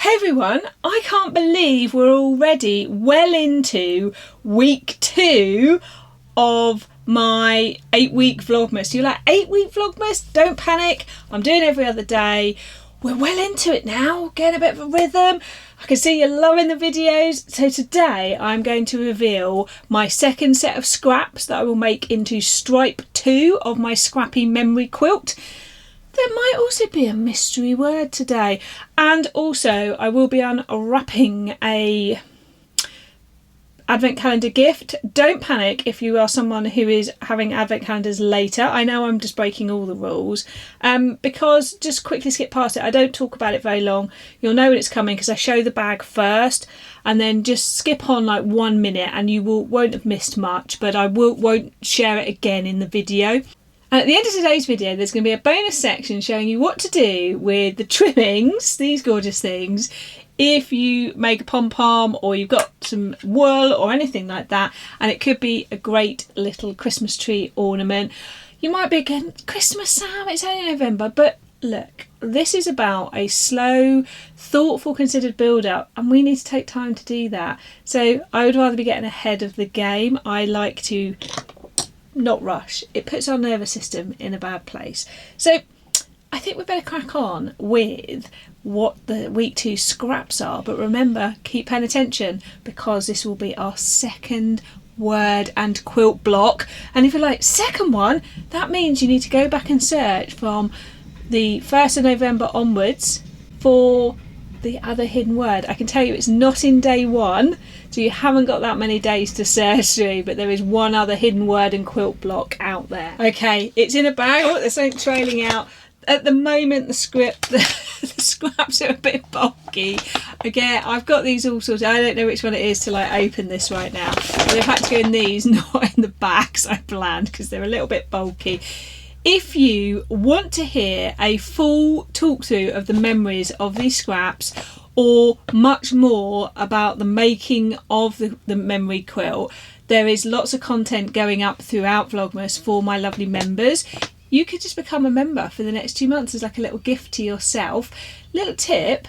Hey everyone, I can't believe we're already well into week 2 of my 8-week Vlogmas. You're like, 8-week Vlogmas? Don't panic, I'm doing every other day. We're well into it now, getting a bit of a rhythm. I can see you're loving the videos. So today I'm going to reveal my second set of scraps that I will make into stripe 2 of my scrappy memory quilt. There might also be a mystery word today, and also I will be unwrapping a advent calendar gift. Don't panic if you are someone who is having advent calendars later. I know I'm just breaking all the rules, because just quickly skip past it. I don't talk about it very long. You'll know when it's coming because I show the bag first, and then just skip on like 1 minute and you won't have missed much, but I won't share it again in the video. And at the end of today's video, there's going to be a bonus section showing you what to do with the trimmings, these gorgeous things, if you make a pom-pom or you've got some wool or anything like that. And it could be a great little Christmas tree ornament. You might be again, Christmas, Sam, it's only November. But look, this is about a slow, thoughtful, considered build-up, and we need to take time to do that. So I would rather be getting ahead of the game. I like to not rush. It puts our nervous system in a bad place. So I think we better crack on with what the week 2 scraps are. But remember, keep paying attention because this will be our second word and quilt block. And if you're like, second one, that means you need to go back and search from the 1st of November onwards for the other hidden word. I can tell you it's not in day 1, so you haven't got that many days to search through, but there is one other hidden word and quilt block out there. Okay, it's in a bag. Oh, there's something trailing out. At the moment, the scraps are a bit bulky. Again, I've got these all sorted. I don't know which one it is till I open this right now. But I've had to go in these, not in the bags I planned, because they're a little bit bulky. If you want to hear a full talk through of the memories of these scraps, or much more about the making of the memory quilt, there is lots of content going up throughout Vlogmas for my lovely members. You could just become a member for the next 2 months as like a little gift to yourself. Little tip,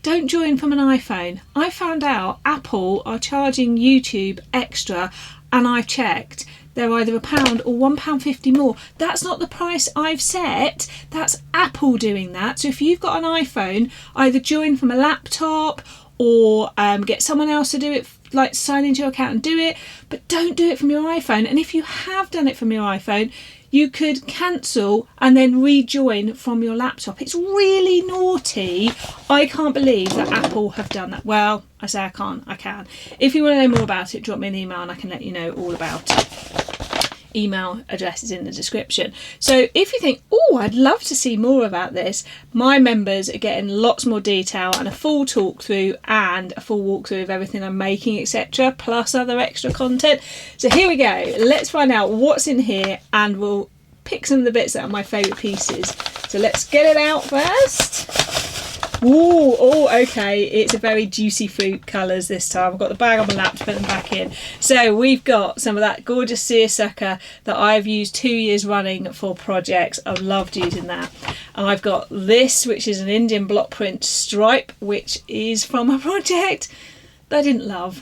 don't join from an iPhone. I found out Apple are charging YouTube extra, and I've checked. They're either £1 or £1.50 more. That's not the price I've set. That's Apple doing that. So if you've got an iPhone, either join from a laptop or get someone else to do it, like sign into your account and do it. But don't do it from your iPhone. And if you have done it from your iPhone, you could cancel and then rejoin from your laptop. It's really naughty. I can't believe that Apple have done that. Well, I say I can't, I can. If you want to know more about it, drop me an email and I can let you know all about it. Email address is in the description. So if you think, oh, I'd love to see more about this, my members are getting lots more detail and a full talk through and a full walkthrough of everything I'm making, etc., plus other extra content. So here we go. Let's find out what's in here and we'll pick some of the bits that are my favourite pieces. So let's get it out first. Ooh, oh, okay, it's a very juicy fruit colours this time. I've got the bag on my lap to put them back in. So we've got some of that gorgeous seersucker that I've used 2 years running for projects. I've loved using that. And I've got this, which is an Indian block print stripe, which is from a project that I didn't love.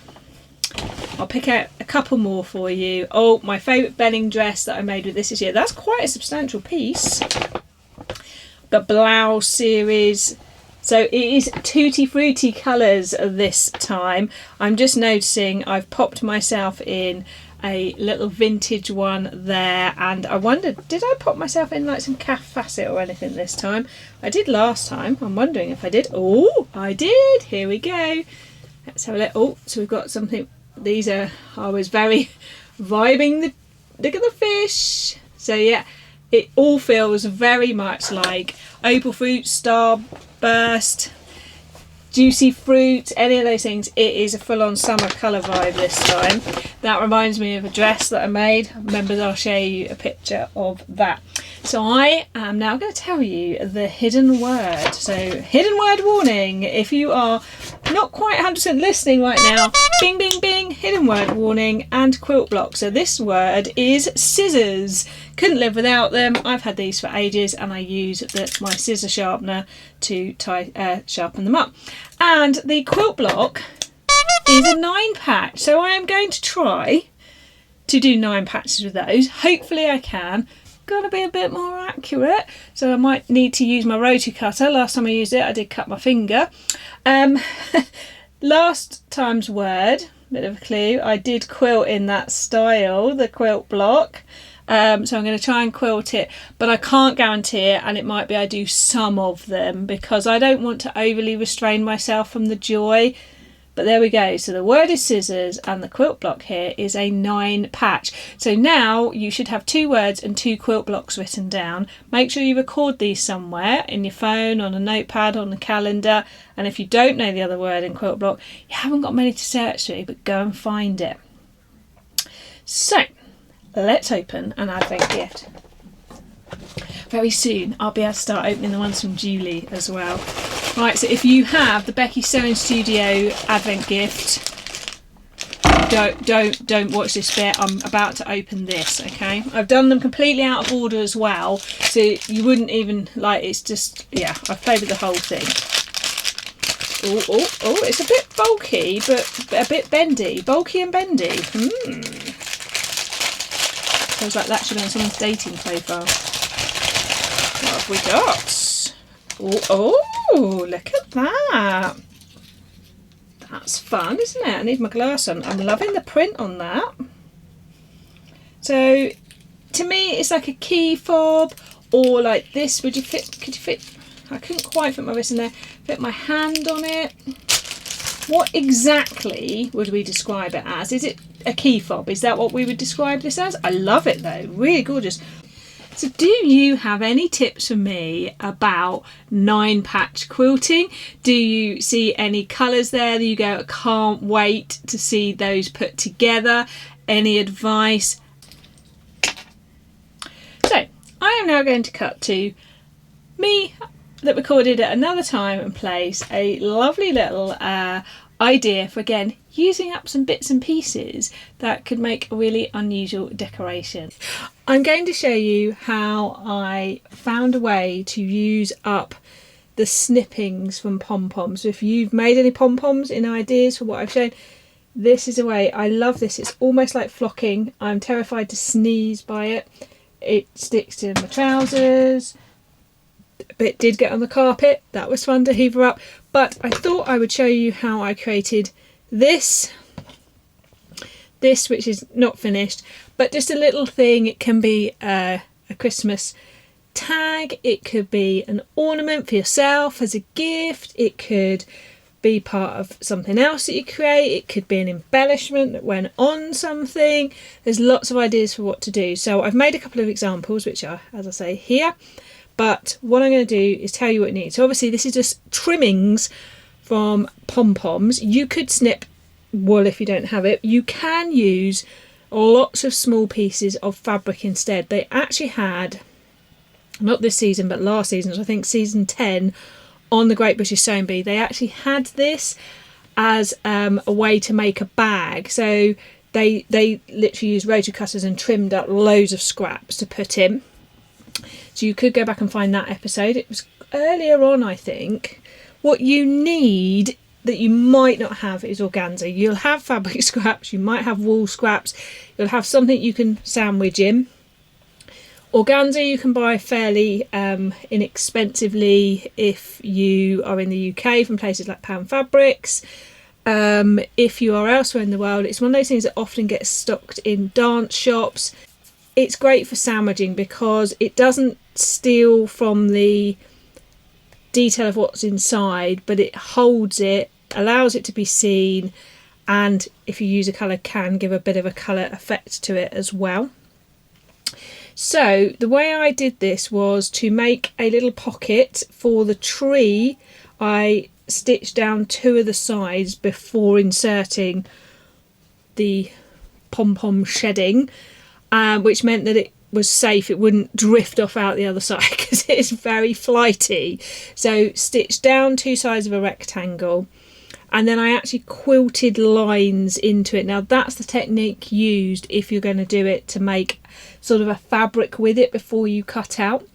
I'll pick out a couple more for you. Oh, my favourite belling dress that I made with this year. That's quite a substantial piece. The blouse series. So it is tutti frutti colours this time. I'm just noticing I've popped myself in a little vintage one there, and I wondered, did I pop myself in like some calf facet or anything this time? I did last time. I'm wondering if I did. Oh, I did. Here we go. Let's have a look. Oh, so we've got something. These are, I was very vibing look at the fish. So yeah, it all feels very much like opal fruit, starburst, juicy fruit, any of those things. It is a full-on summer colour vibe this time. That reminds me of a dress that I made. Members, I'll show you a picture of that. So I am now going to tell you the hidden word. So hidden word warning, if you are not quite 100% listening right now, bing, bing, bing, hidden word warning and quilt block. So this word is scissors. Couldn't live without them. I've had these for ages and I use my scissor sharpener to sharpen them up. And the quilt block is a 9 patch. So I am going to try to do 9 patches with those. Hopefully I can. Gotta be a bit more accurate, so I might need to use my rotary cutter. Last time I used it I did cut my finger. Last time's word, bit of a clue, I did quilt in that style, the quilt block. So I'm going to try and quilt it, but I can't guarantee it, and it might be I do some of them because I don't want to overly restrain myself from the joy. But there we go. So the word is scissors and the quilt block here is a 9 patch. So now you should have 2 words and 2 quilt blocks written down. Make sure you record these somewhere in your phone, on a notepad, on a calendar. And if you don't know the other word in quilt block, you haven't got many to search through, but go and find it. So let's open an Advent gift. Very soon I'll be able to start opening the ones from Julie as well. Right, so if you have the Becky Sewing Studio Advent gift, don't watch this bit. I'm about to open this, okay? I've done them completely out of order as well, so you wouldn't even, like, it's just, yeah, I've played with the whole thing. Oh, it's a bit bulky, but a bit bendy. Bulky and bendy. Feels like that should be on someone's dating profile. What have we got? Oh, look at that. That's fun, isn't it? I need my glass on. I'm loving the print on that. So, to me, it's like a key fob, or like this. Could you fit? I couldn't quite fit my wrist in there. Fit my hand on it. What exactly would we describe it as? Is it a key fob? Is that what we would describe this as? I love it though. Really gorgeous. So do you have any tips for me about 9 patch quilting? Do you see any colours there that you go, I can't wait to see those put together? Any advice? So I am now going to cut to me that recorded at another time and place a lovely little idea for, again, using up some bits and pieces that could make a really unusual decoration. I'm going to show you how I found a way to use up the snippings from Pom-Pom. So if you've made any Pom-Poms in ideas for what I've shown, this is a way. I love this. It's almost like flocking. I'm terrified to sneeze by it. It sticks to my trousers. A bit did get on the carpet. That was fun to hoover up. But I thought I would show you how I created this which is not finished, but just a little thing. It can be a Christmas tag, it could be an ornament for yourself as a gift, it could be part of something else that you create, it could be an embellishment that went on something. There's lots of ideas for what to do. So I've made a couple of examples which are, as I say, here, but what I'm going to do is tell you what you need. So obviously this is just trimmings from Pom-Poms. You could snip wool if you don't have it. You can use lots of small pieces of fabric instead. They actually had, not this season but last season, I think season 10 on the Great British Sewing Bee, they actually had this as a way to make a bag. So they literally used rotary cutters and trimmed up loads of scraps to put in. So you could go back and find that episode. It was earlier on, I think. What you need that you might not have is organza. You'll have fabric scraps, you might have wool scraps, you'll have something you can sandwich in. Organza you can buy fairly inexpensively if you are in the UK from places like Pound Fabrics. If you are elsewhere in the world, it's one of those things that often gets stocked in dance shops. It's great for sandwiching because it doesn't steal from the detail of what's inside, but it holds it, allows it to be seen, and if you use a colour, can give a bit of a colour effect to it as well. So the way I did this was to make a little pocket for the tree. I stitched down 2 of the sides before inserting the pom-pom shedding, which meant that it was safe, it wouldn't drift off out the other side because it is very flighty. So stitch down 2 sides of a rectangle, and then I actually quilted lines into it. Now that's the technique used if you're going to do it to make sort of a fabric with it before you cut out.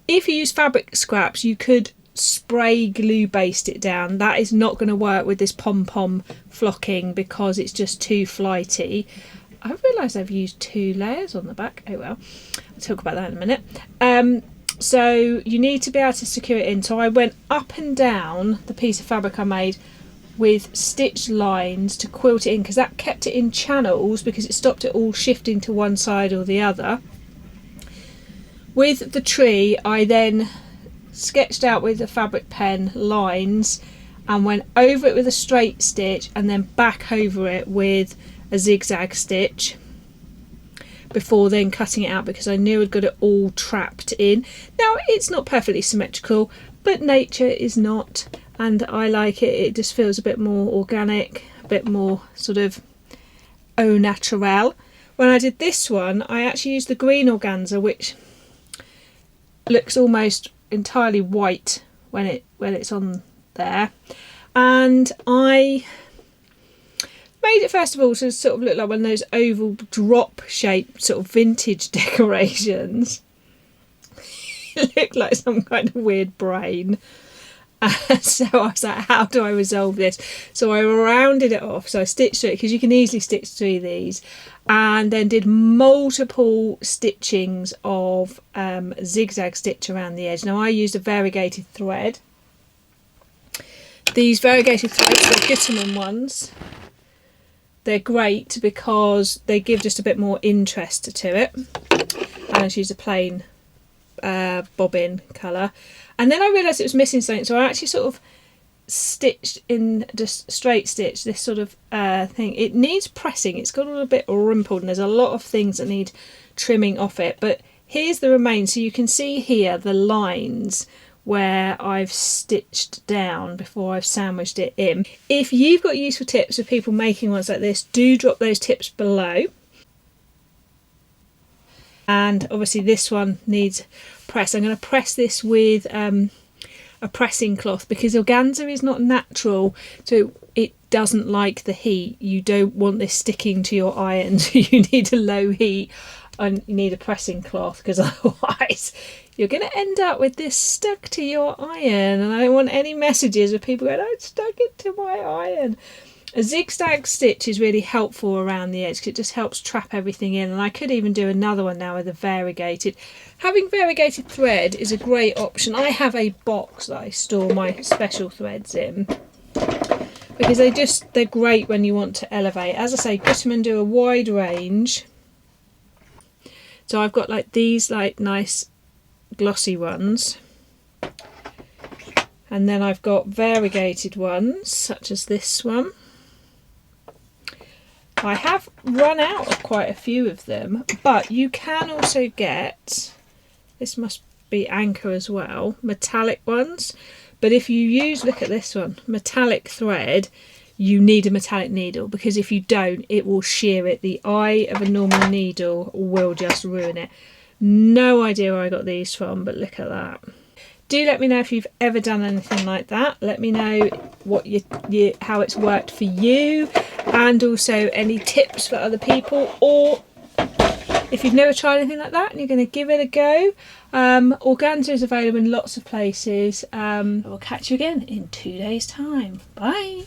If you use fabric scraps, you could spray glue baste it down. That is not going to work with this Pom-Pom flocking because it's just too flighty. I realised I've used 2 layers on the back. Oh well, I'll talk about that in a minute. So you need to be able to secure it in. So I went up and down the piece of fabric I made with stitched lines to quilt it in, because that kept it in channels because it stopped it all shifting to one side or the other. With the tree, I then sketched out with a fabric pen lines and went over it with a straight stitch and then back over it with a zigzag stitch before then cutting it out, because I knew I'd got it all trapped in. Now it's not perfectly symmetrical, but nature is not, and I like it. It just feels a bit more organic, a bit more sort of au naturel. When I did this one, I actually used the green organza, which looks almost entirely white when it's on there, and I made it first of all to sort of look like one of those oval drop shaped sort of vintage decorations. It looked like some kind of weird brain. So I was like, how do I resolve this? So I rounded it off. So I stitched through it, because you can easily stitch through these, and then did multiple stitchings of zigzag stitch around the edge. Now I used a variegated thread. These variegated threads are Gutermann ones. They're great because they give just a bit more interest to it. And I just used a plain bobbin colour. And then I realised it was missing something, so I actually sort of stitched in, just straight stitch this sort of thing. It needs pressing. It's got a little bit rumpled and there's a lot of things that need trimming off it. But here's the remains. So you can see here the lines where I've stitched down before I've sandwiched it in. If you've got useful tips for people making ones like this, do drop those tips below. And obviously this one needs press. I'm going to press this with a pressing cloth, because organza is not natural, so it doesn't like the heat. You don't want this sticking to your iron, so you need a low heat and you need a pressing cloth, because otherwise you're going to end up with this stuck to your iron, and I don't want any messages of people going, I stuck it to my iron. A zigzag stitch is really helpful around the edge because it just helps trap everything in, and I could even do another one now with a variegated. Having variegated thread is a great option. I have a box that I store my special threads in because they're great when you want to elevate. As I say, Gutermann do a wide range. So I've got like these like nice glossy ones, and then I've got variegated ones such as this one. I have run out of quite a few of them, but you can also get, this must be Anchor as well, metallic ones. But if you use, look at this one, metallic thread, you need a metallic needle, because if you don't, it will shear it. The eye of a normal needle will just ruin it. No idea where I got these from, but look at that. Do let me know if you've ever done anything like that. Let me know what how it's worked for you, and also any tips for other people, or if you've never tried anything like that and you're going to give it a go. Organza is available in lots of places. I will catch you again in 2 days' time. Bye.